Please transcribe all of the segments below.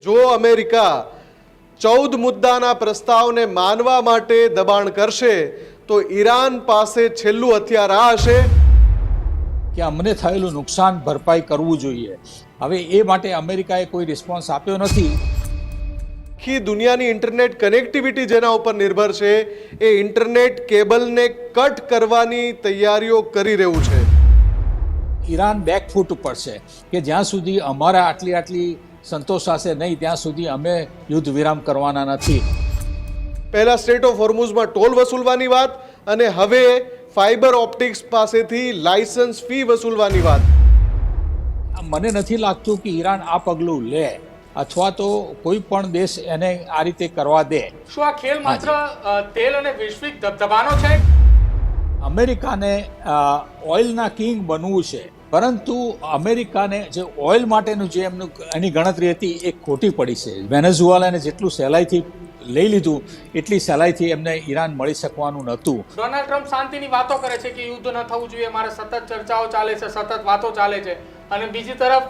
જો અમેરિકા 14 મુદ્દાના પ્રસ્તાવને માનવા માટે દબાણ કરશે તો ઈરાન પાસે છેલ્લું હથિયાર આ હશે કે અમને થયેલું નુકસાન ભરપાઈ કરવું જોઈએ. હવે એ માટે અમેરિકાએ કોઈ રિસ્પોન્સ આપ્યો નથી. આખી દુનિયાની ઇન્ટરનેટ કનેક્ટિવિટી જેના ઉપર નિર્ભર છે એ ઇન્ટરનેટ કેબલને કટ કરવાની તૈયારીઓ કરી રહ્યું છે. ઈરાન બેકફૂટ ઉપર છે કે જ્યાં સુધી અમારા આટલી સંતોષ હશે નહીં ત્યાં સુધી અમે યુદ્ધ વિરામ કરવાના નથી. પહેલા સ્ટ્રેટ ઓફ હોર્મુઝમાં ટોલ વસૂલવાની વાત અને હવે ફાઇબર ઓપ્ટિક્સ પાસેથી લાયસન્સ ફી વસૂલવાની વાત. મને નથી લાગતું કે ઈરાન આ પગલું લે અથવા તો કોઈ પણ દેશ એને આ રીતે કરવા દે. શું આ ખેલ માત્ર તેલ અને વૈશ્વિક દબદબાનો છે? અમેરિકાને ઓઇલના કિંગ બનવું છે, પરંતુ અમેરિકાને જે ઓઇલ માટેનું જે એની ગણતરી હતી એ ખોટી પડી છે. વેનેઝુએલાને જેટલું સહેલાઈથી લઈ લીધું એટલી સહેલાઈથી એમને ઈરાન મળી શકવાનું નહોતું. ડોનાલ્ડ ટ્રમ્પ શાંતિની વાતો કરે છે કે યુદ્ધ ન થવું જોઈએ, મારે સતત ચર્ચાઓ ચાલે છે, સતત વાતો ચાલે છે, અને બીજી તરફ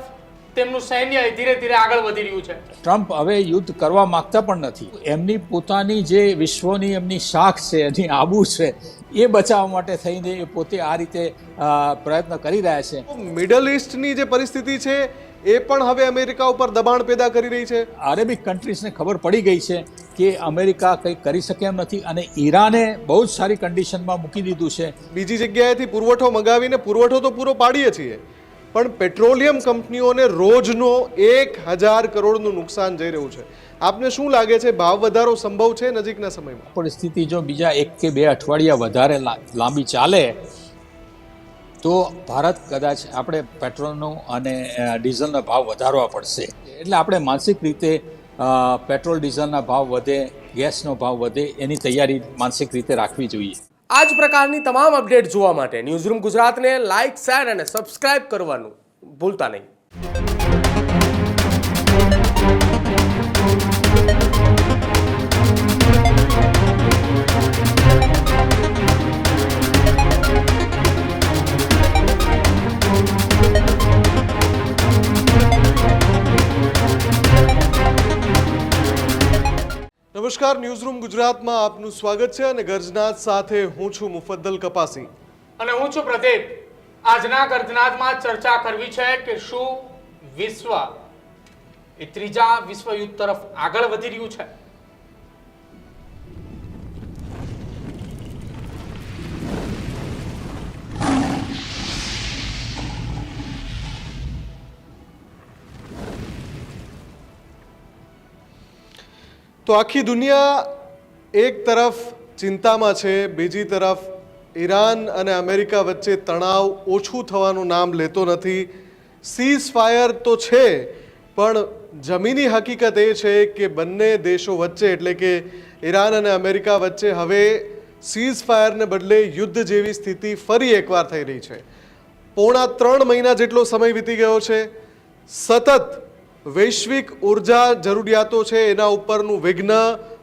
તેમનું સૈન્ય ધીરે ધીરે આગળ વધી રહ્યું છે. ટ્રમ્પ હવે યુદ્ધ કરવા માંગતા પણ નથી. એમની પોતાની જે વિશ્વની એમની શાખ છે, એની આબરૂ છે, એ બચાવવા માટે થઈને એ પોતે આ રીતે પ્રયત્ન કરી રહ્યા છે. મિડલ ઈસ્ટની જે પરિસ્થિતિ છે એ પણ હવે અમેરિકા ઉપર દબાણ પેદા કરી રહી છે. અરેબિક કન્ટ્રીઝને ખબર પડી ગઈ છે કે અમેરિકા કંઈ કરી શકે એમ નથી અને ઈરાને બહુ જ સારી કન્ડિશનમાં મૂકી દીધું છે. બીજી જગ્યાએથી પુરવઠો મંગાવીને પુરવઠો તો પૂરો પાડીએ છીએ, પણ પેટ્રોલિયમ કંપનીઓને રોજનો 1000 કરોડનું નુકસાન જઈ રહ્યું છે. આપને શું લાગે છે, ભાવ વધારો સંભવ છે નજીકના સમયમાં? પરિસ્થિતિ જો બીજા 1 કે 2 અઠવાડિયા વધારે લાંબી ચાલે તો ભારત કદાચ આપણે પેટ્રોલનો અને ડીઝલના ભાવ વધારવા પડશે. એટલે આપણે માનસિક રીતે પેટ્રોલ ડીઝલના ભાવ વધે, ગેસનો ભાવ વધે એની તૈયારી માનસિક રીતે રાખવી જોઈએ. આ જ પ્રકારની તમામ અપડેટ જોવા માટે ન્યૂઝરૂમ ગુજરાતને લાઇક, શેર અને સબસ્ક્રાઇબ કરવાનું ભૂલતા નહીં. નમસ્કાર, ન્યૂઝરૂમ ગુજરાતમાં આપનું સ્વાગત છે અને ગર્જનાદ સાથે હું છું મુફદ્દલ કપાસી અને હું છું પ્રદીપ. આજના ગર્જનાદમાં ચર્ચા કરવી છે કે શું વિશ્વ એ ત્રીજા વિશ્વયુદ્ધ તરફ આગળ વધી રહ્યું છે? તો આખી દુનિયા એક તરફ ચિંતામાં છે, બીજી તરફ ઈરાન અને અમેરિકા વચ્ચે તણાવ ઓછું થવાનું નામ લેતો નથી. સીઝ ફાયર તો છે, પણ જમીની હકીકત એ છે કે બંને દેશો વચ્ચે એટલે કે ઈરાન અને અમેરિકા વચ્ચે હવે સીઝ ફાયરને બદલે યુદ્ધ જેવી સ્થિતિ ફરી એકવાર થઈ રહી છે. પોણા 3 મહિના જેટલો સમય વીતી ગયો છે. સતત વૈશ્વિક ઉર્જા જરૂરિયાતો છે એના ઉપરનું વિઘ્ન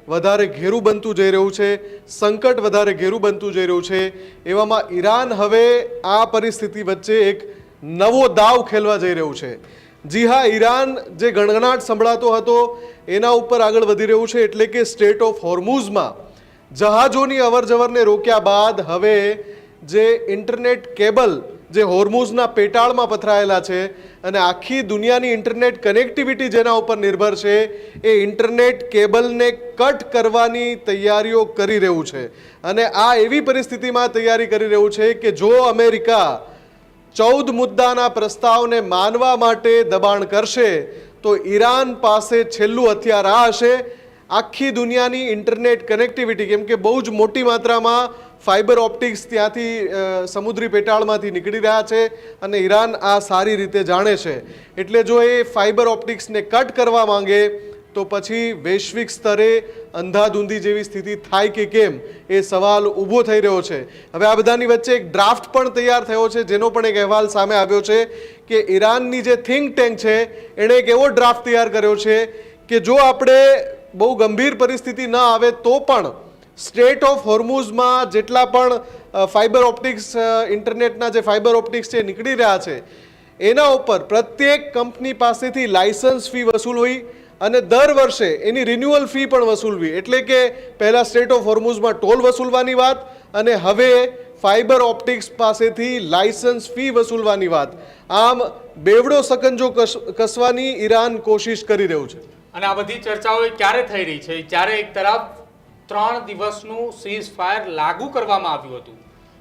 વધારે ઘેરું બનતું જઈ રહ્યું છે, સંકટ વધારે ઘેરું બનતું જઈ રહ્યું છે. એવામાં ઈરાન હવે આ પરિસ્થિતિ વચ્ચે એક નવો દાવ ખેલવા જઈ રહ્યું છે. જી હા, ઈરાન જે ગણગણાટ સંભળાતો હતો એના ઉપર આગળ વધી રહ્યું છે, એટલે કે સ્ટ્રેટ ઓફ હોર્મુઝમાં જહાજોની અવરજવરને રોક્યા બાદ હવે જે ઇન્ટરનેટ કેબલ જે હોર્મુઝના પેટાળમાં પથરાયેલા છે અને આખી દુનિયાની ઇન્ટરનેટ કનેક્ટિવિટી જેના ઉપર નિર્ભર છે એ ઇન્ટરનેટ કેબલને કટ કરવાની તૈયારીઓ કરી રહ્યું છે. અને આ એવી પરિસ્થિતિમાં તૈયારી કરી રહ્યું છે કે જો અમેરિકા 14 મુદ્દાના પ્રસ્તાવને માનવા માટે દબાણ કરશે તો ઈરાન પાસે છેલ્લું હથિયાર આ હશે, આખી દુનિયાની ઇન્ટરનેટ કનેક્ટિવિટી. કેમ કે બહુ જ મોટી માત્રામાં ફાઇબર ઓપ્ટિક્સ ત્યાંથી સમુદ્રી પેટાળમાંથી નીકળી રહ્યા છે અને ઈરાન આ સારી રીતે જાણે છે. એટલે જો એ ફાઇબર ઓપ્ટિક્સને કટ કરવા માંગે તો પછી વૈશ્વિક સ્તરે અંધાધૂંધી જેવી સ્થિતિ થાય કે કેમ એ સવાલ ઊભો થઈ રહ્યો છે. હવે આ બધાની વચ્ચે એક ડ્રાફ્ટ પણ તૈયાર થયો છે, જેનો પણ એક અહેવાલ સામે આવ્યો છે કે ઈરાનની જે થિંક ટેન્ક છે એણે એક એવો ડ્રાફ્ટ તૈયાર કર્યો છે કે જો આપણે બહુ ગંભીર પરિસ્થિતિ ન આવે તો પણ સ્ટ્રેટ ઓફ હોર્મુઝમાં જેટલા પણ ફાઇબર ઓપ્ટિક્સ ઇન્ટરનેટના જે ફાઇબર ઓપ્ટિક્સ છે નીકળી રહ્યા છે એના ઉપર પ્રત્યેક કંપની પાસેથી લાયસન્સ ફી વસૂલવી અને દર વર્ષે એની રિન્યુઅલ ફી પણ વસૂલવી, એટલે કે પહેલા સ્ટ્રેટ ઓફ હોર્મુઝમાં ટોલ વસૂલવાની વાત અને હવે ફાઇબર ઓપ્ટિક્સ પાસેથી લાયસન્સ ફી વસૂલવાની વાત. આમ બેવડો સકંજો કસવાની ઈરાન કોશિશ કરી રહ્યું છે. અને આ બધી ચર્ચાઓ ક્યારે થઈ રહી છે? જ્યારે એક તરફ 3 દિવસનું સીઝ ફાયર લાગુ કરવામાં આવ્યું હતું.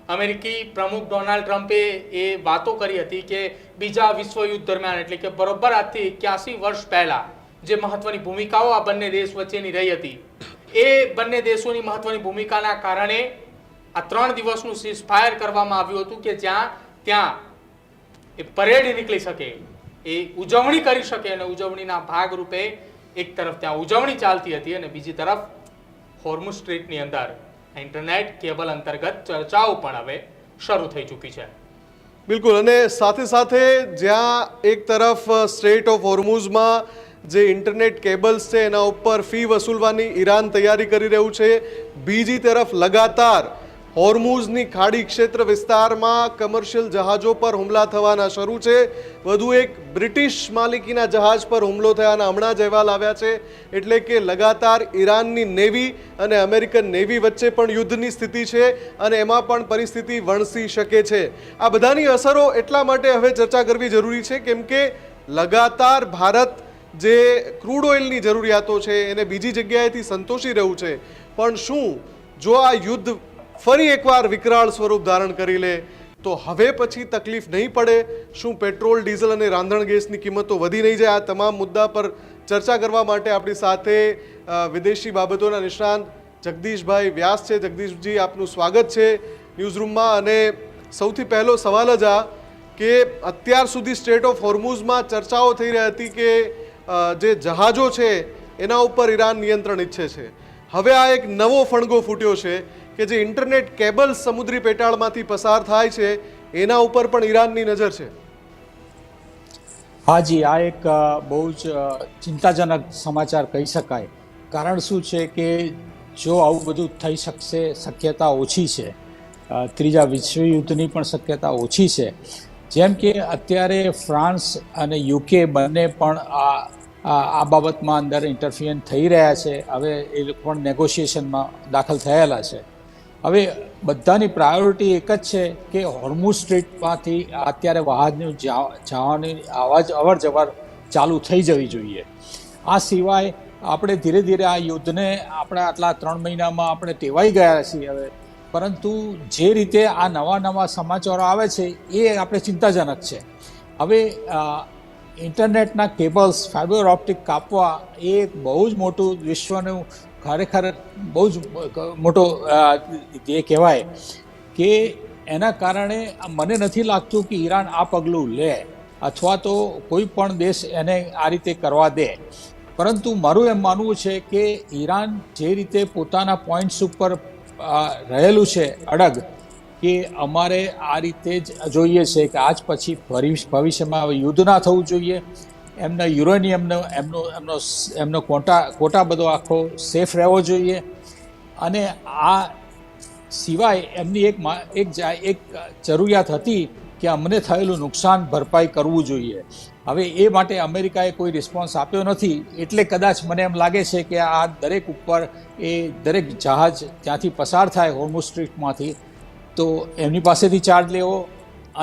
અમેરિકી પ્રમુખ ડોનાલ્ડ ટ્રમ્પે એ વાતો કરી હતી કે બીજા વિશ્વયુદ્ધ દરમિયાન, એટલે કે બરોબર આજથી 81 વર્ષ પહેલા જે મહત્વની ભૂમિકાઓ આ બંને દેશ વચ્ચેની રહી હતી, એ બંને દેશોની મહત્વની ભૂમિકાના કારણે આ 3 દિવસનું સીઝ ફાયર કરવામાં આવ્યું હતું કે ત્યાં એ પરેડ નીકળી શકે, એ ઉજવણી કરી શકે, અને ઉજવણીના ભાગરૂપે એક તરફ ત્યાં ઉજવણી ચાલતી હતી અને બીજી તરફ હોર્મુઝ સ્ટ્રીટની અંદર ઇન્ટરનેટ કેબલ અંતર્ગત ચર્ચાઓ પણ હવે શરૂ થઈ ચૂકી છે. બિલકુલ. અને સાથે સાથે જ્યાં એક તરફ સ્ટ્રેટ ઓફ હોર્મુઝમાં જે ઇન્ટરનેટ કેબલ્સ છે એના ઉપર ફી વસૂલવાની ઈરાન તૈયારી કરી રહ્યું છે, બીજી તરફ લગાતાર હોર્મુઝની ખાડી ક્ષેત્ર વિસ્તારમાં કમર્શિયલ જહાજો પર હુમલા થવાના શરૂ છે. વધુ એક બ્રિટિશ માલિકીના જહાજ પર હુમલો થયાના હમણાં જ અહેવાલ આવ્યા છે. એટલે કે લગાતાર ઈરાનની નેવી અને અમેરિકન નેવી વચ્ચે પણ યુદ્ધની સ્થિતિ છે અને એમાં પણ પરિસ્થિતિ વણસી શકે છે. આ બધાની અસરો એટલા માટે હવે ચર્ચા કરવી જરૂરી છે કેમ કે લગાતાર ભારત જે ક્રૂડ ઓઇલની જરૂરિયાતો છે એને બીજી જગ્યાએથી સંતોષી રહ્યું છે, પણ શું જો આ યુદ્ધ ફરી એકવાર વિકરાળ સ્વરૂપ ધારણ કરી લે તો હવે પછી તકલીફ નહીં પડે? શું પેટ્રોલ, ડીઝલ અને રાંધણ ગેસની કિંમતો વધી નહીં જાય? આ તમામ મુદ્દા પર ચર્ચા કરવા માટે આપણી સાથે વિદેશી બાબતોના નિષ્ણાંત જગદીશભાઈ વ્યાસ છે. જગદીશજી, આપનું સ્વાગત છે ન્યૂઝરૂમમાં. અને સૌથી પહેલો સવાલ જ આ કે અત્યાર સુધી સ્ટ્રેટ ઓફ હોર્મુઝમાં ચર્ચાઓ થઈ રહી હતી કે જે જહાજો છે એના ઉપર ઈરાન નિયંત્રણ ઈચ્છે છે. હવે આ એક નવો ફણગો ફૂટ્યો છે કે જે ઇન્ટરનેટ કેબલ્સ સમુદ્રી પેટાળમાંથી પસાર થાય છે એના ઉપર પણ ઈરાનની નજર છે. હાજી, આ એક બહુ જ ચિંતાજનક સમાચાર કહી શકાય. કારણ શું છે કે જો આવું બધું થઈ શકશે, શક્યતા ઓછી છે. ત્રીજા વિશ્વયુદ્ધની પણ શક્યતા ઓછી છે. જેમ કે અત્યારે ફ્રાન્સ અને યુકે બંને પણ આ બાબતમાં અંદર ઇન્ટરફિયર થઈ રહ્યા છે. હવે એ લોકો પણ નેગોશિએશનમાં દાખલ થયેલા છે. હવે બધાની પ્રાયોરિટી એક જ છે કે હોર્મુઝ સ્ટ્રીટમાંથી અત્યારે વાહનની જવાની અવર જવર ચાલુ થઈ જવી જોઈએ. આ સિવાય આપણે ધીરે ધીરે આ યુદ્ધને આપણે આટલા 3 મહિનામાં આપણે ટેવાઈ ગયા છીએ હવે, પરંતુ જે રીતે આ નવા સમાચારો આવે છે એ આપણે ચિંતાજનક છે. હવે ઇન્ટરનેટના કેબલ્સ, ફાઇબર ઓપ્ટિક કાપવા એ એક બહુ જ મોટું વિશ્વનું ખરેખર બહુ જ મોટો એ કહેવાય કે એના કારણે મને નથી લાગતું કે ઈરાન આ પગલું લે અથવા તો કોઈ પણ દેશ એને આ રીતે કરવા દે. પરંતુ મારું એમ માનવું છે કે ઈરાન જે રીતે પોતાના પોઈન્ટ્સ ઉપર રહેલું છે અડગ કે અમારે આ રીતે જ જોઈએ છે કે આજ પછી ભવિષ્યમાં યુદ્ધ ના થવું જોઈએ, એમના યુરેનિયમનો એમનો કોટા બધો આખો સેફ રહેવો જોઈએ, અને આ સિવાય એમની એક જરૂરિયાત હતી કે અમને થયેલું નુકસાન ભરપાઈ કરવું જોઈએ. હવે એ માટે અમેરિકાએ કોઈ રિસ્પોન્સ આપ્યો નથી, એટલે કદાચ મને એમ લાગે છે કે આ દરેક ઉપર એ દરેક જહાજ ત્યાંથી પસાર થાય હોર્મુઝ સ્ટ્રીટમાંથી તો એમની પાસેથી ચાર્જ લેવો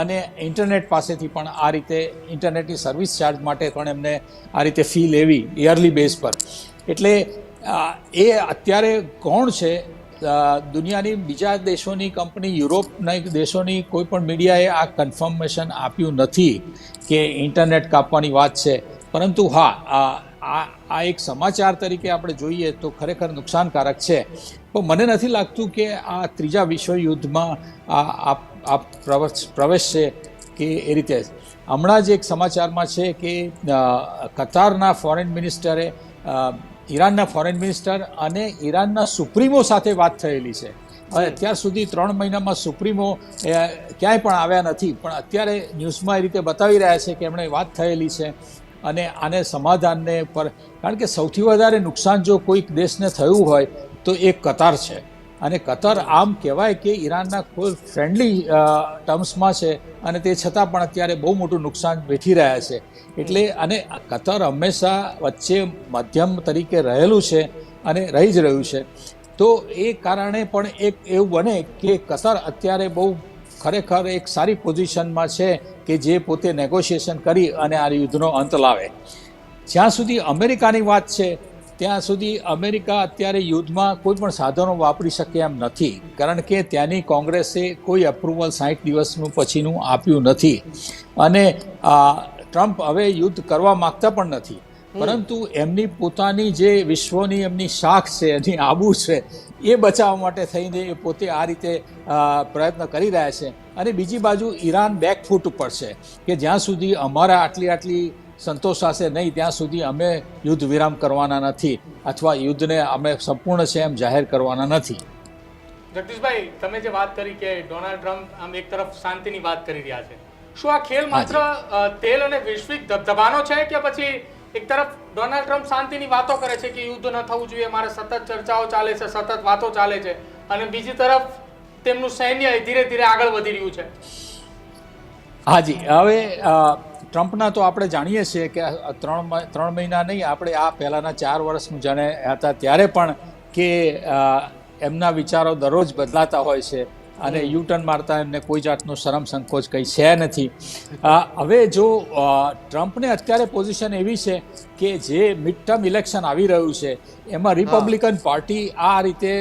અને ઇન્ટરનેટ પાસેથી પણ આ રીતે ઇન્ટરનેટની સર્વિસ ચાર્જ માટે પણ એમને આ રીતે ફી લેવી યરલી બેઝ પર. એટલે એ અત્યારે કોણ છે દુનિયાની બીજા દેશોની કંપની, યુરોપના દેશોની કોઈ પણ મીડિયાએ આ કન્ફર્મેશન આપ્યું નથી કે ઇન્ટરનેટ કાપવાની વાત છે. પરંતુ હા, આ એક સમાચાર તરીકે આપણે જોઈએ તો ખરેખર નુકસાનકારક છે. પણ મને નથી લાગતું કે આ ત્રીજા વિશ્વયુદ્ધમાં આ પ્રવેશ છે કે એ રીતે. હમણાં જ એક સમાચારમાં છે કે કતારના ફોરેન મિનિસ્ટરે ઈરાનના ફોરેન મિનિસ્ટર અને ઈરાનના સુપ્રીમો સાથે વાત થયેલી છે. હવે અત્યાર સુધી 3 મહિનામાં સુપ્રીમો ક્યાંય પણ આવ્યા નથી, પણ અત્યારે ન્યૂઝમાં એ રીતે બતાવી રહ્યા છે કે એમણે વાત થયેલી છે અને આને સમાધાનને પર, કારણ કે સૌથી વધારે નુકસાન જો કોઈક દેશને થયું હોય તો એ કતાર છે. અને કતર આમ કહેવાય કે ઈરાનના કોઈ ફ્રેન્ડલી ટર્મ્સમાં છે, અને તે છતાં પણ અત્યારે બહુ મોટું નુકસાન વેઠી રહ્યા છે. એટલે અને કતર હંમેશા વચ્ચે મધ્યમ તરીકે રહેલું છે અને રહી જ રહ્યું છે. તો એ કારણે પણ એક એવું બને કે કતર અત્યારે બહુ ખરેખર એક સારી પોઝિશનમાં છે કે જે પોતે નેગોશિએશન કરી અને આ યુદ્ધનો અંત લાવે. જ્યાં સુધી અમેરિકાની વાત છે ત્યાં સુધી અમેરિકા અત્યારે યુદ્ધમાં કોઈ પણ સાધનો વાપરી શકે એમ નથી, કારણ કે ત્યાંની કોંગ્રેસે કોઈ અપ્રુવલ 60 દિવસનું પછીનું આપ્યું નથી, અને ટ્રમ્પ હવે યુદ્ધ કરવા માગતા પણ નથી. પરંતુ એમની પોતાની જે વિશ્વની એમની શાખ છે, એની આબરૂ છે, એ બચાવવા માટે થઈને એ પોતે આ રીતે પ્રયત્ન કરી રહ્યા છે. અને બીજી બાજુ ઈરાન બેકફૂટ ઉપર છે કે જ્યાં સુધી અમારા આટલી સંતોષ હશે નહીં ત્યાં સુધી અમે યુદ્ધ વિરામ કરવાના નથી, અથવા યુદ્ધને અમે સંપૂર્ણ છે એમ જાહેર કરવાના નથી. જગદીશભાઈ, તમે જે વાત કરી કે ડોનાલ્ડ ટ્રમ્પ આમ એક તરફ શાંતિની વાત કરી રહ્યા છે, શું આ ખેલ માત્ર તેલ અને વૈશ્વિક દબાણો છે, કે પછી એક તરફ ડોનાલ્ડ ટ્રમ્પ શાંતિની વાતો કરે છે કે યુદ્ધ ન થવું જોઈએ, મારે સતત ચર્ચાઓ ચાલે છે, સતત વાતો ચાલે છે, અને બીજી તરફ તેમનું સૈન્ય ધીરે ધીરે આગળ વધી રહ્યું છે? હાજી, હવે ટ્રમ્પના તો આપણે જાણીએ છીએ કે 3 મહિના નહીં, આપણે આ પહેલાંના 4 વર્ષનું જાણે હતા ત્યારે પણ કે એમના વિચારો દરરોજ બદલાતા હોય છે, અને યુટર્ન મારતા એમને કોઈ જાતનો શરમ સંકોચ કંઈ છે નથી. હવે જો ટ્રમ્પને અત્યારે પોઝિશન એવી છે કે જે મિડ ટર્મ ઇલેક્શન આવી રહ્યું છે એમાં રિપબ્લિકન પાર્ટી આ રીતે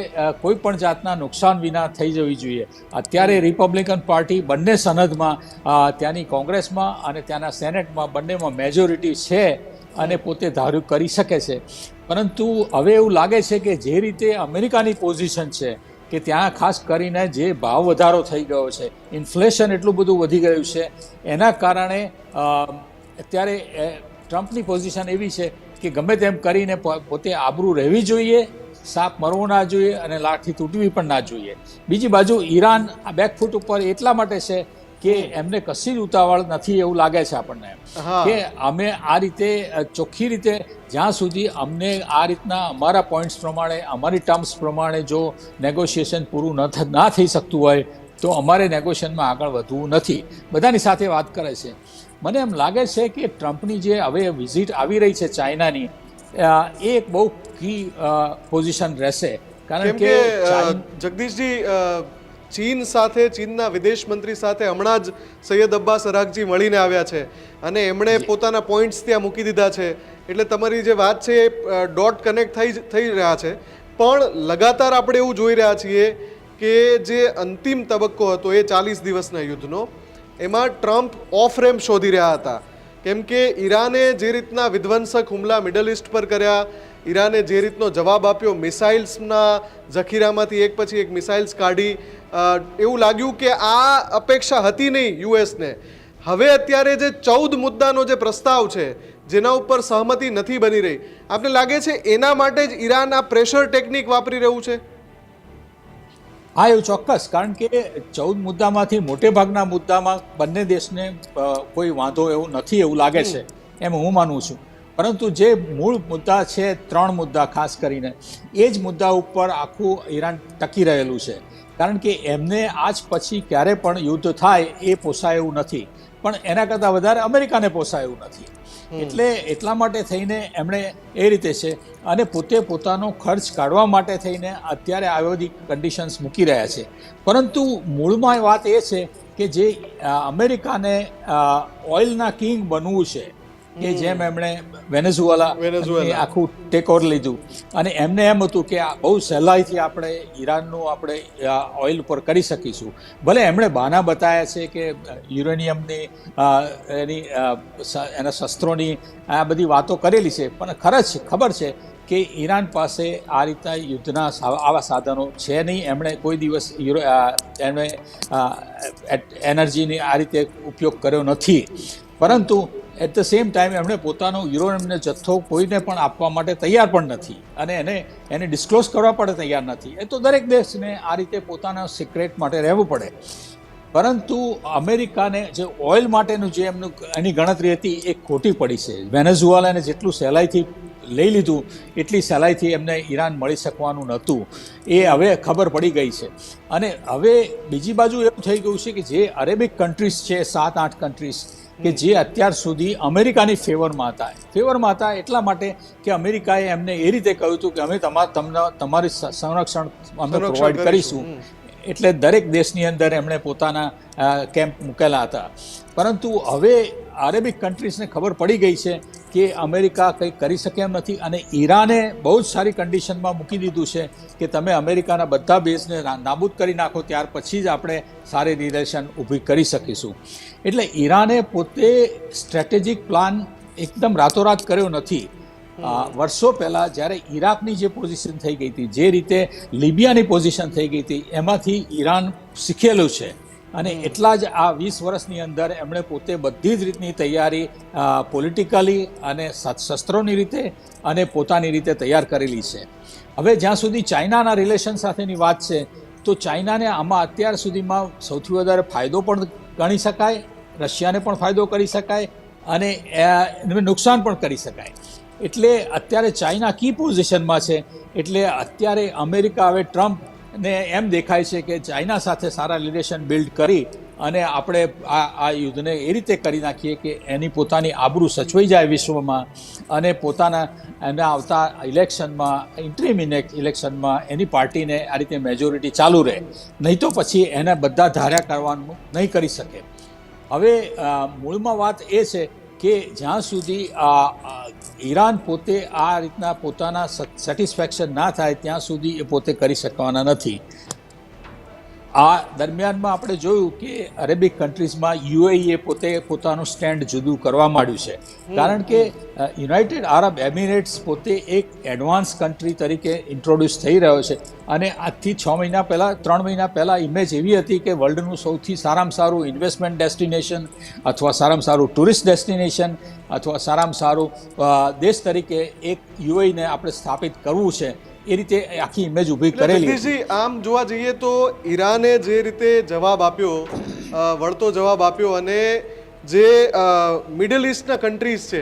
કોઈ પણ જાતના નુકસાન વિના થઈ જવી જોઈએ. અત્યારે રિપબ્લિકન પાર્ટી બંને સનદમાં, ત્યાંની કોંગ્રેસમાં અને ત્યાંના સેનેટમાં બંનેમાં મેજોરિટી છે અને પોતે ધાર્યું કરી શકે છે. પરંતુ હવે એવું લાગે છે કે જે રીતે અમેરિકાની પોઝિશન છે કે ત્યાં ખાસ કરીને જે ભાવ વધારો થઈ ગયો છે, ઇન્ફ્લેશન એટલું બધું વધી ગયું છે, એના કારણે અત્યારે ટ્રમ્પની પોઝિશન એવી છે કે ગમે તેમ કરીને પોતે આબરૂ રહેવી જોઈએ, સાપ મરવો ના જોઈએ, અને લાઠી તૂટવી પણ ના જોઈએ. બીજી બાજુ ઈરાન આ બેકફૂટ ઉપર એટલા માટે છે કે એમને કશી જ ઉતાવળ નથી એવું લાગે છે આપણને, કે અમે આ રીતે ચોખ્ખી રીતે જ્યાં સુધી અમને આ રીતના અમારા પોઈન્ટ્સ પ્રમાણે, અમારી ટર્મ્સ પ્રમાણે જો નેગોશિએશન પૂરું ના થઈ શકતું હોય તો અમારે નેગોશિએશનમાં આગળ વધવું નથી. બધાની સાથે વાત કરે છે. મને એમ લાગે છે કે ટ્રમ્પની જે હવે વિઝિટ આવી રહી છે ચાઇનાની, એ એક બહુ કી પોઝિશન રહેશે, કારણ કે જગદીશજી, ચીન સાથે, ચીનના વિદેશ મંત્રી સાથે હમણાં જ સૈયદ અબ્બાસ અરાઘચી મળીને આવ્યા છે, અને એમણે પોતાના પોઈન્ટ્સ ત્યાં મૂકી દીધા છે. એટલે તમારી જે વાત છે એ ડોટ કનેક્ટ થઈ રહ્યા છે. પણ લગાતાર આપણે એવું જોઈ રહ્યા છીએ કે જે અંતિમ તબક્કો હતો એ 40 દિવસના યુદ્ધનો, એમાં ટ્રમ્પ ઓફ રેમ્પ શોધી રહ્યા હતા. કેમ કે ઈરાને જે રીતના વિધ્વંસક હુમલા મિડલ ઇસ્ટ પર કર્યા, ઈરાને જે રીતનો જવાબ આપ્યો, મિસાઇલ્સના જખીરામાંથી એક પછી એક મિસાઇલ્સ કાઢી, એવું લાગ્યું કે આ અપેક્ષા હતી નહીં યુએસને. હવે અત્યારે જે 14 મુદ્દાનો જે પ્રસ્તાવ છે જેના ઉપર સહમતિ નથી બની રહી, આપને લાગે છે એના માટે જ ઈરાન આ પ્રેશર ટેકનિક વાપરી રહ્યું છે? હા, એવું ચોક્કસ, કારણ કે 14 મુદ્દામાંથી મોટે ભાગના મુદ્દામાં બંને દેશને કોઈ વાંધો એવું નથી એવું લાગે છે, એમ હું માનું છું. પરંતુ જે મૂળ મુદ્દા છે, 3 મુદ્દા ખાસ કરીને, એ જ મુદ્દા ઉપર આખું ઈરાન ટકી રહેલું છે. કારણ કે એમને આજ પછી ક્યારે પણ યુદ્ધ થાય એ પોસાય એવું નથી, પણ એના કરતાં વધારે અમેરિકાને પોસાય એવું નથી. એટલે એટલા માટે થઈને એમણે એ રીતે છે, અને પોતે પોતાનો ખર્ચ કાઢવા માટે થઈને અત્યારે આવી બધી કન્ડિશન્સ મૂકી રહ્યા છે. પરંતુ મૂળમાં વાત એ છે કે જે અમેરિકાને ઓઇલના કિંગ બનવું છે, કે જેમ એમણે વેનેઝુએલા આખું ટેક ઓવર લીધું, અને એમને એમ હતું કે બહુ સહેલાઈથી આપણે ઈરાનનું આપણે ઓઇલ ઉપર કરી શકીશું. ભલે એમણે બહાના બતાવ્યા છે કે યુરેનિયમની એના શસ્ત્રોની આ બધી વાતો કરેલી છે, પણ ખબર છે કે ઈરાન પાસે આ રીતના યુદ્ધના આવા સાધનો છે નહીં. એમણે કોઈ દિવસ એમણે એનર્જીની આ રીતે ઉપયોગ કર્યો નથી. પરંતુ એટ ધ સેમ ટાઈમ એમણે પોતાનો યુરેનિયમનો જથ્થો કોઈને પણ આપવા માટે તૈયાર પણ નથી, અને એને ડિસ્ક્લોઝ કરવા પણ તૈયાર નથી. એ તો દરેક દેશને આ રીતે પોતાના સિક્રેટ માટે રહેવું પડે. પરંતુ અમેરિકાને જે ઓઇલ માટેનું જે એની ગણતરી હતી એ ખોટી પડી છે. વેનેઝુએલાને જેટલું સહેલાઈથી લઈ લીધું એટલી સહેલાઈથી એમને ઈરાન મળી શકવાનું નહોતું, એ હવે ખબર પડી ગઈ છે. અને હવે બીજી બાજુ એવું થઈ ગયું છે કે જે અરેબિક કન્ટ્રીઝ છે, 7-8 કન્ટ્રીઝ કે જે અત્યાર સુધી અમેરિકાની ફેવરમાં હતા એટલા માટે કે અમેરિકાએ એમને એ રીતે કહ્યું હતું કે અમે તમારી સંરક્ષણ અમે પ્રોવાઈડ કરીશું. એટલે દરેક દેશની અંદર એમણે પોતાના કેમ્પ મૂકેલા હતા. પરંતુ હવે અરેબિક કન્ટ્રીઝને ખબર પડી ગઈ છે કે અમેરિકા કંઈ કરી શકે એમ નથી, અને ઈરાને બહુ જ સારી કન્ડિશનમાં મૂકી દીધું છે કે તમે અમેરિકાના બધા બેઝને નાબૂદ કરી નાખો, ત્યાર પછી જ આપણે સારી રિલેશન ઊભી કરી શકીશું. એટલે ઈરાને પોતે સ્ટ્રેટેજિક પ્લાન એકદમ રાતોરાત કર્યો નથી. વર્ષો પહેલાં જ્યારે ઈરાકની જે પોઝિશન થઈ ગઈ હતી, જે રીતે લિબિયાની પોઝિશન થઈ ગઈ હતી, એમાંથી ઈરાન શીખેલું છે. અને એટલા જ આ 20 વર્ષની અંદર એમણે પોતે બધી જ રીતની તૈયારી પોલિટિકલી અને શસ્ત્રોની રીતે અને પોતાની રીતે તૈયાર કરેલી છે. હવે જ્યાં સુધી ચાઇનાના રિલેશન સાથેની વાત છે, તો ચાઇનાને આમાં અત્યાર સુધીમાં સૌથી વધારે ફાયદો પણ ગણી શકાય, રશિયાને પણ ફાયદો કરી શકાય અને નુકસાન પણ કરી શકાય. એટલે અત્યારે ચાઇના કી પોઝિશનમાં છે. એટલે અત્યારે અમેરિકા હવે ટ્રમ્પને એમ દેખાય છે કે ચાઇના સાથે સારા રિલેશન બિલ્ડ કરી અને આપણે આ યુદ્ધને એ રીતે કરી નાખીએ કે એની પોતાની આબરૂ સચવાઈ જાય વિશ્વમાં, અને પોતાના એના આવતા ઇલેક્શનમાં, ઇન્ટરિમ ઇલેક્શનમાં એની પાર્ટીને આ રીતે મેજોરિટી ચાલુ રહે. નહીં તો પછી એને બધા ધાર્યા કરવાનું નહીં કરી શકે. હવે મૂળમાં વાત એ છે કે જ્યાં સુધી ઈરાન પોતે આ રીતના પોતાના સેટિસ્ફેક્શન ના થાય ત્યાં સુધી એ પોતે કરી શકવાના નથી. આ દરમિયાનમાં આપણે જોયું કે અરેબિક કન્ટ્રીઝમાં યુએઈએ પોતે પોતાનું સ્ટેન્ડ જુદું કરવા માંડ્યું છે. કારણ કે યુનાઇટેડ આરબ એમિરેટ્સ પોતે એક એડવાન્સ કન્ટ્રી તરીકે ઇન્ટ્રોડ્યુસ થઈ રહ્યો છે. અને આજથી 3 મહિના પહેલાં ઇમેજ એવી હતી કે વર્લ્ડનું સૌથી સારામાં સારું ઇન્વેસ્ટમેન્ટ ડેસ્ટિનેશન, અથવા સારામાં સારું ટુરિસ્ટ ડેસ્ટિનેશન, અથવા સારામાં સારું દેશ તરીકે એક યુએઈને આપણે સ્થાપિત કરવું છે. એ રીતે આખી ઇમેજ ઊભી કરેલી. જગદીશજી, આમ જોવા જઈએ તો ઈરાને જે રીતે જવાબ આપ્યો, વળતો જવાબ આપ્યો, અને જે મિડલ ઇસ્ટના કન્ટ્રીઝ છે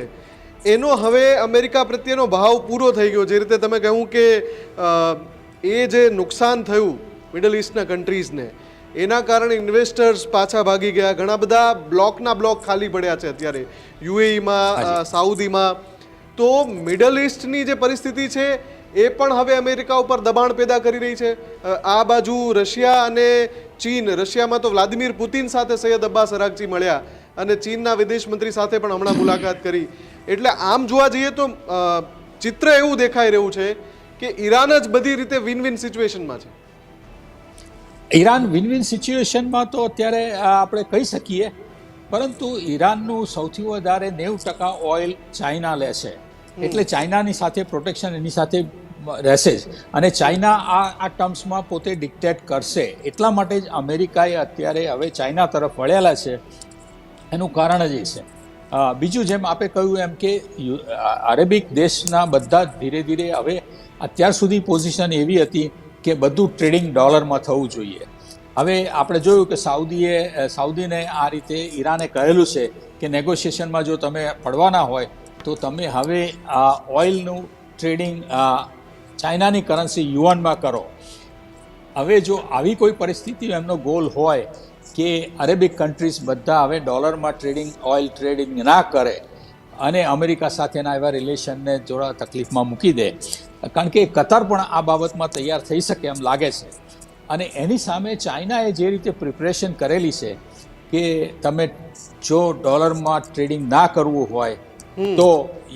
એનો હવે અમેરિકા પ્રત્યેનો ભાવ પૂરો થઈ ગયો. જે રીતે તમે કહ્યું કે એ જે નુકસાન થયું મિડલ ઇસ્ટના કન્ટ્રીઝને, એના કારણે ઇન્વેસ્ટર્સ પાછા ભાગી ગયા. ઘણા બધા બ્લોક ખાલી પડ્યા છે અત્યારે યુએઈમાં, સાઉદીમાં. તો મિડલ ઇસ્ટની જે પરિસ્થિતિ છે એ પણ હવે અમેરિકા ઉપર દબાણ પેદા કરી રહી છે. આ બાજુ રશિયા અને ચીન, રશિયામાં તો વ્લાદિમીર પુતિન સાથે સૈયદ અબ્બાસ અરાગચી મળ્યા અને ચીનના વિદેશ મંત્રી સાથે પણ હમણાં મુલાકાત કરી. એટલે આમ જોવા જઈએ તો ચિત્ર એવું દેખાઈ રહ્યું છે કે ઈરાન જ બધી રીતે વિન વિન સિચ્યુએશનમાં છે. ઈરાન વિન વિન સિચ્યુએશનમાં તો અત્યારે આપણે કહી શકીએ, પરંતુ ઈરાનનું સૌથી વધારે 90% ઓઇલ ચાઇના લે છે. એટલે ચાઇનાની સાથે પ્રોટેક્શન એની સાથે રહેશે જ, અને ચાઇના આ ટર્મ્સમાં પોતે ડિક્ટેટ કરશે. એટલા માટે જ અમેરિકાએ અત્યારે હવે ચાઇના તરફ વળેલા છે. એનું કારણ જ એ છે. બીજું, જેમ આપણે કહ્યું એમ કે અરેબિક દેશના બધા ધીરે ધીરે હવે અત્યાર સુધી પોઝિશન એવી હતી કે બધું ટ્રેડિંગ ડોલરમાં થવું જોઈએ. હવે આપણે જોયું કે સાઉદીને આ રીતે ઈરાને કહેલું છે કે નેગોશિએશનમાં જો તમે પડવાના હોય તો તમે હવે ઓઇલનું ટ્રેડિંગ ચાઇનાની કરન્સી યુઆનમાં કરો. હવે જો આવી કોઈ પરિસ્થિતિ એમનો ગોલ હોય કે અરેબિક કન્ટ્રીઝ બધા હવે ડોલરમાં ઓઇલ ટ્રેડિંગ ના કરે અને અમેરિકા સાથેના એવા રિલેશનને જોડા તકલીફમાં મૂકી દે, કારણ કે કતાર પણ આ બાબતમાં તૈયાર થઈ શકે એમ લાગે છે. અને એની સામે ચાઇનાએ જે રીતે પ્રિપરેશન કરેલી છે કે તમે જો ડોલરમાં ટ્રેડિંગ ના કરવું હોય તો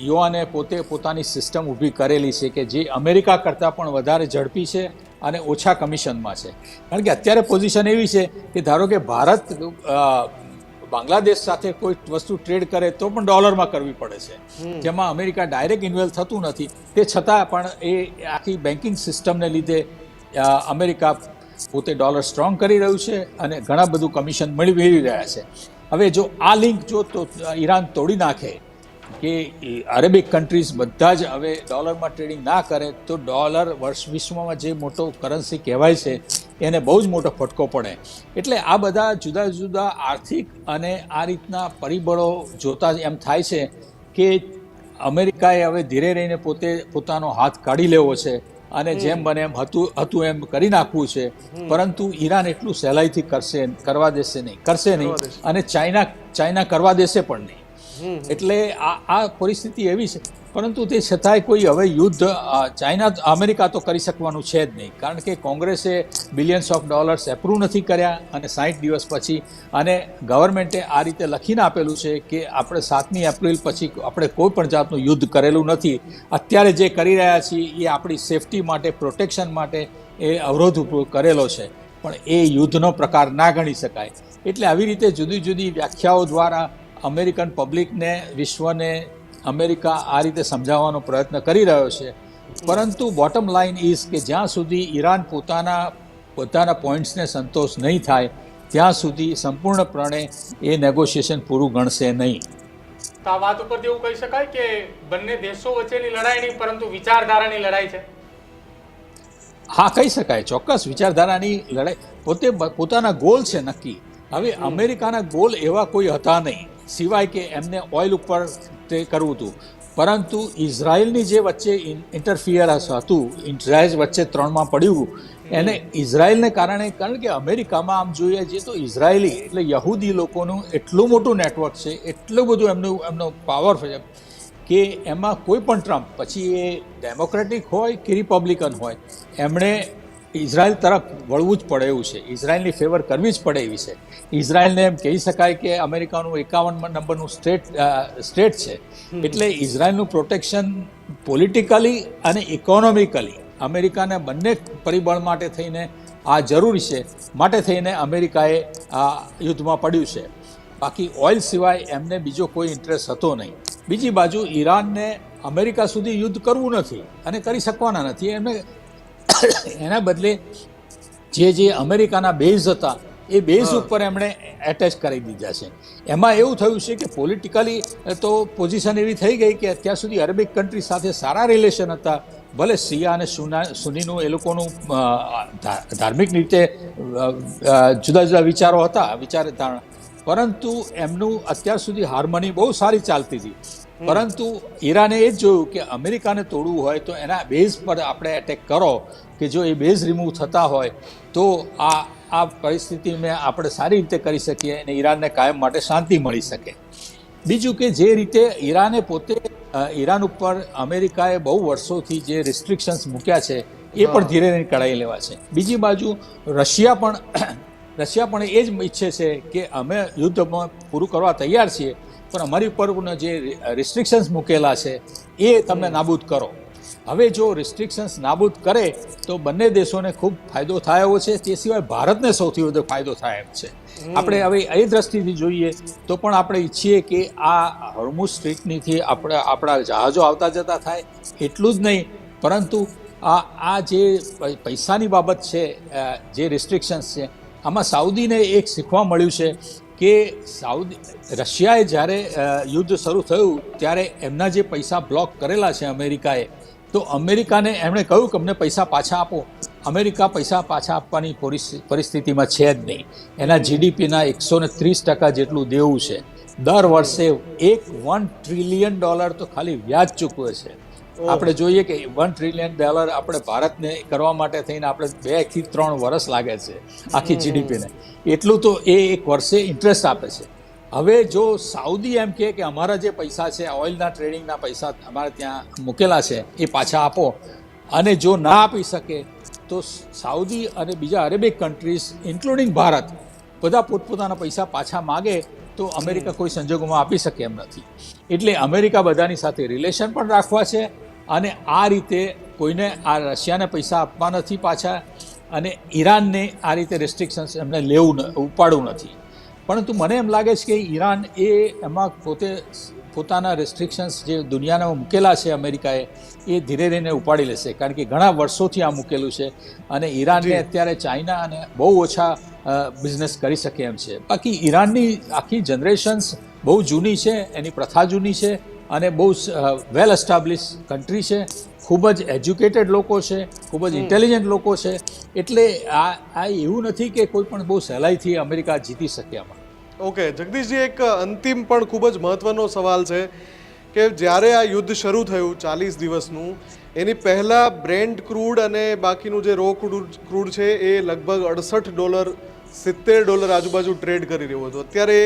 યુઆને પોતે પોતાની સિસ્ટમ ઊભી કરેલી છે કે જે અમેરિકા કરતાં પણ વધારે ઝડપી છે અને ઓછા કમિશનમાં છે. કારણ કે અત્યારે પોઝિશન એવી છે કે ધારો કે ભારત બાંગ્લાદેશ સાથે કોઈ વસ્તુ ટ્રેડ કરે તો પણ ડોલરમાં કરવી પડે છે, જેમાં અમેરિકા ડાયરેક્ટ ઇન્વોલ્વ થતું નથી. તે છતાં પણ એ આખી બેન્કિંગ સિસ્ટમને લીધે અમેરિકા પોતે ડોલર સ્ટ્રોંગ કરી રહ્યું છે અને ઘણા બધું કમિશન મેળવી રહ્યા છે. હવે જો આ લિંક જો તો ઈરાન તોડી નાખે કે અરેબિક કન્ટ્રીઝ બધા જ હવે ડોલરમાં ટ્રેડિંગ ના કરે તો ડોલર વિશ્વમાં જે મોટો કરન્સી કહેવાય છે એને બહુ જ મોટો ફટકો પડે. એટલે આ બધા જુદા જુદા આર્થિક અને આ રીતના પરિબળો જોતા એમ થાય છે કે અમેરિકાએ હવે ધીરે રહીને પોતાનો હાથ કાઢી લેવો છે અને જેમ બને એમ હતું એમ કરી નાખવું છે. પરંતુ ઈરાન એટલું સહેલાઈથી કરવા દેશે નહીં અને ચાઇના કરવા દેશે પણ નહીં. એટલે આ પરિસ્થિતિ એવી છે. પરંતુ તે છતાંય કોઈ હવે યુદ્ધ અમેરિકા તો કરી શકવાનું છે જ નહીં, કારણ કે કોંગ્રેસે બિલિયન્સ ઓફ ડોલર્સ એપ્રૂવ નથી કર્યા અને 60 દિવસ પછી અને ગવર્મેન્ટે આ રીતે લખીને આપેલું છે કે આપણે 7મી એપ્રિલ પછી આપણે કોઈ પણ જાતનું યુદ્ધ કરેલું નથી. અત્યારે જે કરી રહ્યા છીએ એ આપણી સેફટી માટે, પ્રોટેક્શન માટે એ અવરોધ કરેલો છે, પણ એ યુદ્ધનો પ્રકાર ના ગણી શકાય. એટલે આવી રીતે જુદી જુદી વ્યાખ્યાઓ દ્વારા અમેરિકન પબ્લિકને, વિશ્વને અમેરિકા આ રીતે સમજાવવાનો પ્રયત્ન કરી રહ્યો છે. પરંતુ બોટમ લાઇન ઇઝ કે જ્યાં સુધી ઈરાન પોતાના પોઈન્ટ્સને સંતોષ નહીં થાય ત્યાં સુધી સંપૂર્ણપણે એ નેગોશિએશન પૂરું ગણશે નહીં. તો આ વાત ઉપરથી એવું કહી શકાય કે બંને દેશો વચ્ચેની લડાઈ નહીં પરંતુ વિચારધારાની લડાઈ છે. હા, કહી શકાય, ચોક્કસ વિચારધારાની લડાઈ. પોતાના ગોલ છે નક્કી. હવે અમેરિકાના ગોલ એવા કોઈ હતા નહીં સિવાય કે એમને ઓઇલ ઉપર તે કરવું હતું. પરંતુ ઇઝરાયલની જે વચ્ચે ઇન્ટરફિયરન્સ હતું, ઇઝરાયલ વચ્ચે 3માં પડ્યું, એને ઇઝરાયલને કારણે, કારણ કે અમેરિકામાં આમ જોઈએ જે તો ઇઝરાયલી એટલે યહૂદી લોકોનું એટલું મોટું નેટવર્ક છે, એટલું બધું એમનો પાવર છે કે એમાં કોઈ પણ ટ્રમ્પ, પછી એ ડેમોક્રેટિક હોય કે રિપબ્લિકન હોય, એમણે ઇઝરાયલ તરફ વળવું જ પડે એવું છે. ઇઝરાયલની ફેવર કરવી જ પડે એવી છે. ઇઝરાયલને એમ કહી શકાય કે અમેરિકાનું 51 નંબરનું સ્ટેટ છે. એટલે ઇઝરાયલનું પ્રોટેક્શન પોલિટિકલી અને ઇકોનોમિકલી અમેરિકાને બંને પરિબળ માટે થઈને આ જરૂરી છે. માટે થઈને અમેરિકાએ આ યુદ્ધમાં પડ્યું છે. બાકી ઓઇલ સિવાય એમને બીજો કોઈ ઇન્ટરેસ્ટ હતો નહીં. બીજી બાજુ ઈરાનને અમેરિકા સુધી યુદ્ધ કરવું નથી અને કરી શકવાના નથી. એના બદલે જે અમેરિકાના બેઝ હતા એ બેઝ ઉપર એમણે એટેચ કરી દીધા છે. એમાં એવું થયું છે કે પોલિટિકલી તો પોઝિશન એવી થઈ ગઈ કે અત્યાર સુધી અરેબિક કન્ટ્રી સાથે સારા રિલેશન હતા. ભલે શિયા અને સુનીનું એ લોકોનું ધાર્મિક રીતે જુદા જુદા વિચારો હતા, વિચારધારણા, પરંતુ એમનું અત્યાર સુધી હાર્મની બહુ સારી ચાલતી હતી. પરંતુ ઈરાને એ જ જોયું કે અમેરિકાને તોડવું હોય તો એના બેઝ પર આપણે એટેક કરો, કે જો એ બેઝ રિમૂવ થતા હોય તો આ પરિસ્થિતિને આપણે સારી રીતે કરી શકીએ અને ઈરાનને કાયમ માટે શાંતિ મળી શકે. બીજું કે જે રીતે ઈરાને પોતે ઈરાન ઉપર અમેરિકાએ બહુ વર્ષોથી જે રિસ્ટ્રિક્શન્સ મૂક્યા છે એ પણ ધીરે ધીરે કઢાઈ લેવા છે. બીજી બાજુ રશિયા પણ એ જ ઈચ્છે છે કે અમે યુદ્ધમાં પૂરું કરવા તૈયાર છીએ, પણ અમારી ઉપર જે રિસ્ટ્રિક્શન્સ મૂકેલા છે એ તમે નાબૂદ કરો. હવે જો રિસ્ટ્રિક્શન્સ નાબૂદ કરે તો બંને દેશોને ખૂબ ફાયદો થાય એવો છે. તે સિવાય ભારતને સૌથી વધુ ફાયદો થાય એમ છે. આપણે હવે એ દ્રષ્ટિથી જોઈએ તો પણ આપણે ઈચ્છીએ કે આ હોર્મુઝ સ્ટ્રીટથી આપણા જહાજો આવતા જતા થાય. એટલું જ નહીં, પરંતુ આ જે પૈસાની બાબત છે, જે રિસ્ટ્રિક્શન્સ છે, આમાં સાઉદીને એક શીખવા મળ્યું છે કે રશિયાએ જ્યારે યુદ્ધ શરૂ થયું ત્યારે એમના જે પૈસા બ્લોક કરેલા છે અમેરિકાએ, તો અમેરિકાને એમણે કહ્યું કે અમને પૈસા પાછા આપો. અમેરિકા પૈસા પાછા આપવાની પરિસ્થિતિમાં છે જ નહીં. એના જીડીપીના 130% જેટલું દેવું છે. દર વર્ષે $1 ટ્રિલિયન તો ખાલી વ્યાજ ચૂકવે છે. આપણે જોઈએ કે $1 ટ્રિલિયન આપણે ભારતને કરવા માટે થઈને આપણે 2 થી 3 વર્ષ લાગે છે આખી જીડીપીને. એટલું તો એ એક વર્ષે ઇન્ટરેસ્ટ આપે છે. હવે જો સાઉદી એમ કહે કે અમારા જે પૈસા છે, ઓઇલના ટ્રેડિંગના પૈસા અમારે ત્યાં મૂકેલા છે એ પાછા આપો, અને જો ના આપી શકે તો સાઉદી અને બીજા અરેબિક કન્ટ્રીઝ ઇન્ક્લુડિંગ ભારત બધા પોતપોતાના પૈસા પાછા માગે તો અમેરિકા કોઈ સંજોગોમાં આપી શકે એમ નથી. એટલે અમેરિકા બધાની સાથે રિલેશન પણ રાખવા છે અને આ રીતે કોઈને આ રશિયાને પૈસા આપવા નથી પાછા, અને ઈરાનને આ રીતે રિસ્ટ્રિક્શન્સ એમને ઉપાડવું નથી. પરંતુ મને એમ લાગે છે કે ઈરાન એમાં પોતાના રેસ્ટ્રિક્શન્સ જે દુનિયામાં મૂકેલા છે અમેરિકાએ એ ધીરે ધીરે ઉપાડી લેશે, કારણ કે ઘણા વર્ષોથી આ મૂકેલું છે અને ઈરાનને અત્યારે ચાઇના અને બહુ ઓછા બિઝનેસ કરી શકે એમ છે. બાકી ઈરાનની આખી જનરેશન્સ બહુ જૂની છે, એની પ્રથા જૂની છે, અને બહુ વેલ એસ્ટાબ્લિશ કન્ટ્રી છે, ખૂબ જ એજ્યુકેટેડ લોકો છે, ખૂબ જ ઇન્ટેલિજન્ટ લોકો છે. એટલે આ એવું નથી કે કોઈ પણ બહુ સહેલાઈથી અમેરિકા જીતી શકે આમાં. ઓકે જગદીશજી, એક અંતિમ પણ ખૂબ જ મહત્વનો સવાલ છે કે જ્યારે આ યુદ્ધ શરૂ થયું 40 દિવસનું, એની પહેલાં બ્રેન્ટ ક્રૂડ અને બાકીનું જે રો ક્રૂડ છે એ લગભગ $68 $70 આજુબાજુ ટ્રેડ કરી રહ્યો હતો. અત્યારે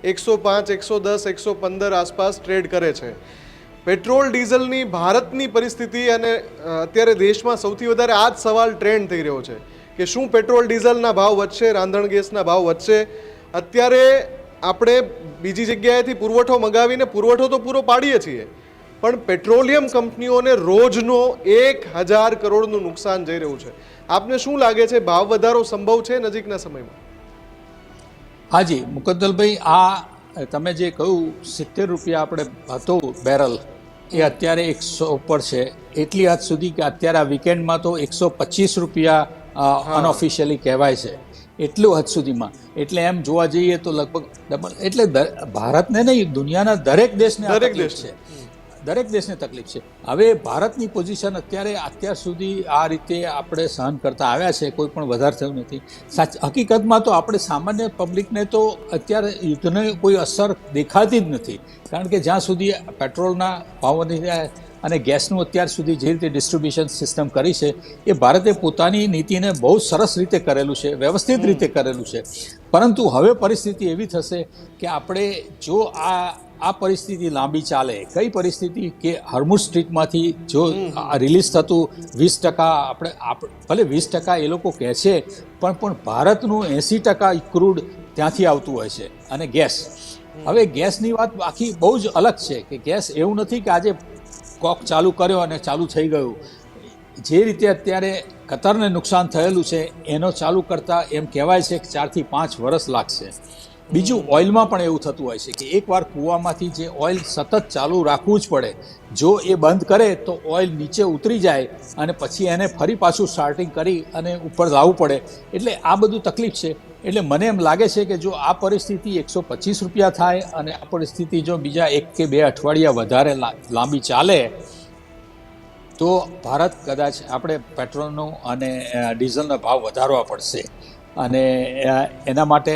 એ 105 110 115 આસપાસ ટ્રેડ કરે છે. પેટ્રોલ ડીઝલની ભારતની પરિસ્થિતિ અને અત્યારે દેશમાં સૌથી વધારે આ જ સવાલ ટ્રેન્ડ થઈ રહ્યો છે કે શું પેટ્રોલ ડીઝલના ભાવ વધશે, રાંધણ ગેસના ભાવ વધશે. અત્યારે આપણે બીજી જગ્યાએથી પુરવઠો મગાવીને પુરવઠો તો પૂરો પાડીએ છીએ, પણ પેટ્રોલિયમ કંપનીઓને રોજનો 1000 કરોડનું નુકસાન જઈ રહ્યું છે. આપને શું લાગે છે, ભાવ વધારો સંભવ છે નજીકના સમયમાં? હાજી મુકદ્દલભાઈ, આ તમે જે કહ્યું ₹70 આપણે હતો બેરલ, એ અત્યારે 100 ઉપર છે. એટલી હદ સુધી કે અત્યારે આ વીકેન્ડમાં તો ₹125 અનઓફિશિયલી કહેવાય છે, એટલું હદ સુધીમાં. એટલે એમ જોવા જઈએ તો લગભગ ડબલ. એટલે ભારતને નહીં, દુનિયાના દરેક દેશને દરેક દેશને તકલીફ છે. હવે ભારતની પોઝિશન અત્યાર સુધી આ રીતે આપણે સહન કરતા આવ્યા છે, કોઈ પણ વધારે થયું નથી. હકીકતમાં તો આપણે સામાન્ય પબ્લિકને તો અત્યારે યુદ્ધને કોઈ અસર દેખાતી જ નથી, કારણ કે જ્યાં સુધી પેટ્રોલના ભાવોની અને ગેસનું અત્યાર સુધી જે રીતે ડિસ્ટ્રીબ્યુશન સિસ્ટમ કરી છે, એ ભારતે પોતાની નીતિને બહુ સરસ રીતે કરેલું છે, વ્યવસ્થિત રીતે કરેલું છે. પરંતુ હવે પરિસ્થિતિ એવી થશે કે આપણે જો આ પરિસ્થિતિ લાંબી ચાલે, કઈ પરિસ્થિતિ કે હર્મુઝ સ્ટ્રીટમાંથી જો રિલીઝ થતું 20%, આપણે ભલે 20% એ લોકો કહે છે, પણ ભારતનું 80% ક્રૂડ ત્યાંથી આવતું હોય છે અને ગેસ. હવે ગેસની વાત આખી બહુ જ અલગ છે કે ગેસ એવું નથી કે આજે કોક ચાલુ કર્યો અને ચાલુ થઈ ગયું. જે રીતે અત્યારે કતરને નુકસાન થયેલું છે એનો ચાલુ કરતાં એમ કહેવાય છે કે 4 થી 5 વર્ષ લાગશે. બીજું ઓઇલમાં પણ એવું થતું હોય છે કે એકવાર કૂવામાંથી જે ઓઇલ સતત ચાલુ રાખવું જ પડે, જો એ બંધ કરે તો ઓઇલ નીચે ઉતરી જાય અને પછી એને ફરી પાછું સ્ટાર્ટિંગ કરી અને ઉપર લાવવું પડે. એટલે આ બધું તકલીફ છે. એટલે મને એમ લાગે છે કે જો આ પરિસ્થિતિ ₹125 થાય અને આ પરિસ્થિતિ જો બીજા 1 કે 2 અઠવાડિયા વધારે લાંબી ચાલે તો ભારત કદાચ આપણે પેટ્રોલનો અને ડીઝલનો ભાવ વધારવા પડશે. અને એના માટે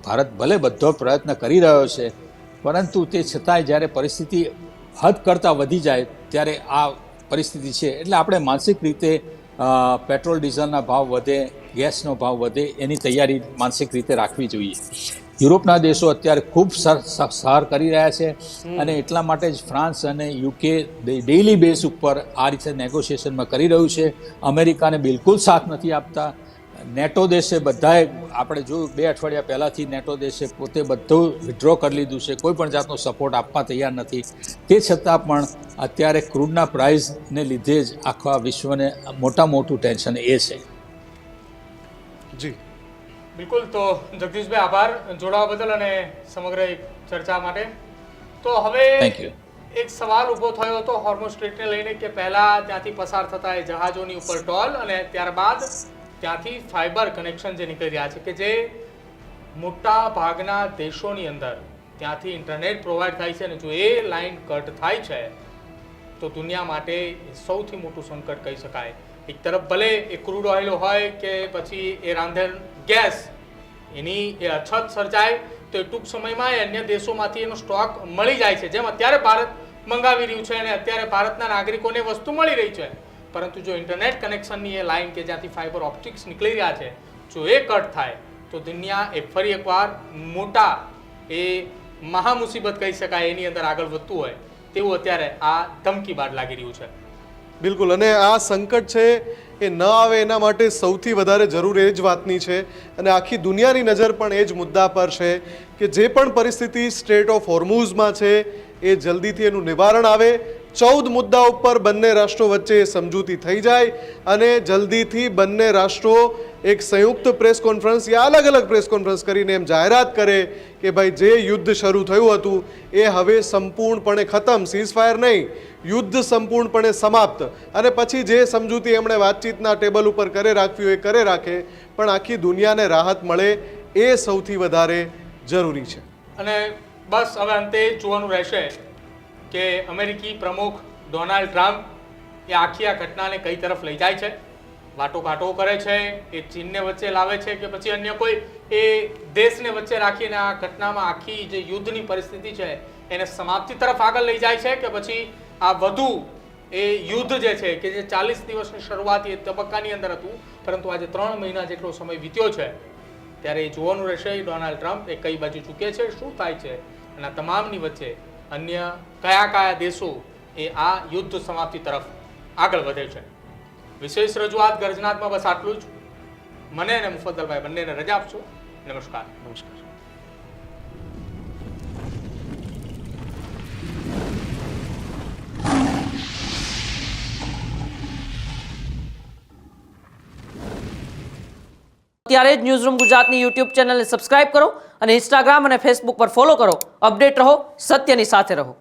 ભારત ભલે બધો પ્રયત્ન કરી રહ્યો છે, પરંતુ તે છતાંય જ્યારે પરિસ્થિતિ હદ કરતાં વધી જાય ત્યારે આ પરિસ્થિતિ છે. એટલે આપણે માનસિક રીતે પેટ્રોલ ડીઝલના ભાવ વધે, ગેસનો ભાવ વધે, એની તૈયારી માનસિક રીતે રાખવી જોઈએ. યુરોપના દેશો અત્યારે ખૂબ સહાર કરી રહ્યા છે અને એટલા માટે જ ફ્રાન્સ અને UK ડેઇલી બેઝ ઉપર આ રીતે નેગોશિએશનમાં કરી રહ્યું છે. અમેરિકાને બિલકુલ સાથ નથી આપતા. નેટો દેશે બધાએ, આપણે જોયું 2 અઠવાડિયા પહેલાંથી નેટો દેશે પોતે બધું વિથડ્રો કરી લીધું છે, કોઈ પણ જાતનો સપોર્ટ આપવા તૈયાર નથી. તે છતાં પણ અત્યારે ક્રૂડના પ્રાઇસને લીધે જ આખા વિશ્વને મોટું ટેન્શન એ છે. જી બિલકુલ. તો જગદીશભાઈ, આભાર જોડાવા બદલ અને સમગ્ર ચર્ચા માટે. તો હવે એક સવાલ ઊભો થયો હતો હોર્મુઝ સ્ટ્રીટને લઈને કે પહેલાં ત્યાંથી પસાર થતા એ જહાજોની ઉપર ટોલ અને ત્યારબાદ ત્યાંથી ફાઇબર કનેક્શન જે નીકળી રહ્યા છે કે જે મોટા ભાગના દેશોની અંદર ત્યાંથી ઇન્ટરનેટ પ્રોવાઈડ થાય છે. અને જો એ લાઇન કટ થાય છે તો દુનિયા માટે સૌથી મોટું સંકટ કહી શકાય. એક તરફ ભલે એ ક્રૂડ ઓઇલ હોય કે પછી એ રાંધણ ગેસ, એની એ અછત સર્જાય તો એ ટૂંક સમયમાં એ અન્ય દેશોમાંથી એનો સ્ટોક મળી જાય છે, જેમ અત્યારે ભારત મંગાવી રહ્યું છે અને અત્યારે ભારતના નાગરિકોને વસ્તુ મળી રહી છે. પરંતુ જો ઇન્ટરનેટ કનેક્શનની એ લાઇન કે જ્યાંથી ફાઇબર ઓપ્ટિક્સ નીકળી રહ્યા છે, જો એ કટ થાય તો દુનિયા એ ફરી એકવાર મોટા એ મહા મુસીબત કહી શકાય એની અંદર આગળ વધતું હોય તેવું અત્યારે આ ધમકી બાદ લાગી રહ્યું છે. બિલકુલ. અને આ સંકટ છે એ ન આવે એના માટે સૌથી વધારે જરૂર એ જ વાતની છે અને આખી દુનિયાની નજર પણ એ જ મુદ્દા પર છે કે જે પણ પરિસ્થિતિ સ્ટ્રેટ ઓફ હોર્મુઝમાં છે એ જલ્દીથી એનું નિવારણ આવે. 14 મુદ્દા ઉપર બંને રાષ્ટ્રો વચ્ચે સમજૂતી થઈ જાય અને જલ્દીથી બંને રાષ્ટ્રો એક સંયુક્ત પ્રેસ કોન્ફરન્સ યા અલગ અલગ પ્રેસ કોન્ફરન્સ કરીને એમ જાહેરાત કરે કે ભાઈ જે યુદ્ધ શરૂ થયું હતું એ હવે સંપૂર્ણપણે ખતમ, સીઝફાયર નહીં, યુદ્ધ સંપૂર્ણપણે સમાપ્ત. અને પછી જે સમજૂતી એમણે વાતચીતના ટેબલ ઉપર કરે રાખવી હોય એ કરે રાખે, પણ આખી દુનિયાને રાહત મળે એ સૌથી વધારે જરૂરી છે. અને બસ હવે અંતે જોવાનું રહેશે કે અમેરિકી પ્રમુખ ડોનાલ્ડ ટ્રમ્પ એ આખી આ ઘટનાને કઈ તરફ લઈ જાય છે, વાટોઘાટો કરે છે, એ ચીનને વચ્ચે લાવે છે કે પછી અન્ય કોઈ એ દેશને વચ્ચે રાખીને આ ઘટનામાં આખી જે યુદ્ધની પરિસ્થિતિ છે એને સમાપ્તિ તરફ આગળ લઈ જાય છે કે પછી આ વધુ એ યુદ્ધ જે છે કે જે 40 દિવસની શરૂઆત એ તબક્કાની અંદર હતું, પરંતુ આજે 3 મહિના જેટલો સમય વીત્યો છે ત્યારે એ જોવાનું રહેશે ડોનાલ્ડ ટ્રમ્પ એ કઈ બાજુ ચૂકે છે, શું થાય છે અને આ તમામની વચ્ચે અન્ય કયા કયા દેશો એ આ યુદ્ધ સમાપ્તિ તરફ આગળ વધે છે. વિશેષ રજૂઆત ગર્જનાથમાં બસ આટલું જ. મને અને મુફદ્દલભાઈ બંનેને રજા આપશો. નમસ્કાર. નમસ્કાર. અત્યારે જ ન્યૂઝરૂમ ગુજરાતની યુટ્યુબ ચેનલને સબસ્ક્રાઇબ કરો અને ઇન્સ્ટાગ્રામ અને ફેસબુક પર ફોલો કરો. અપડેટ રહો, સત્યની સાથે રહો.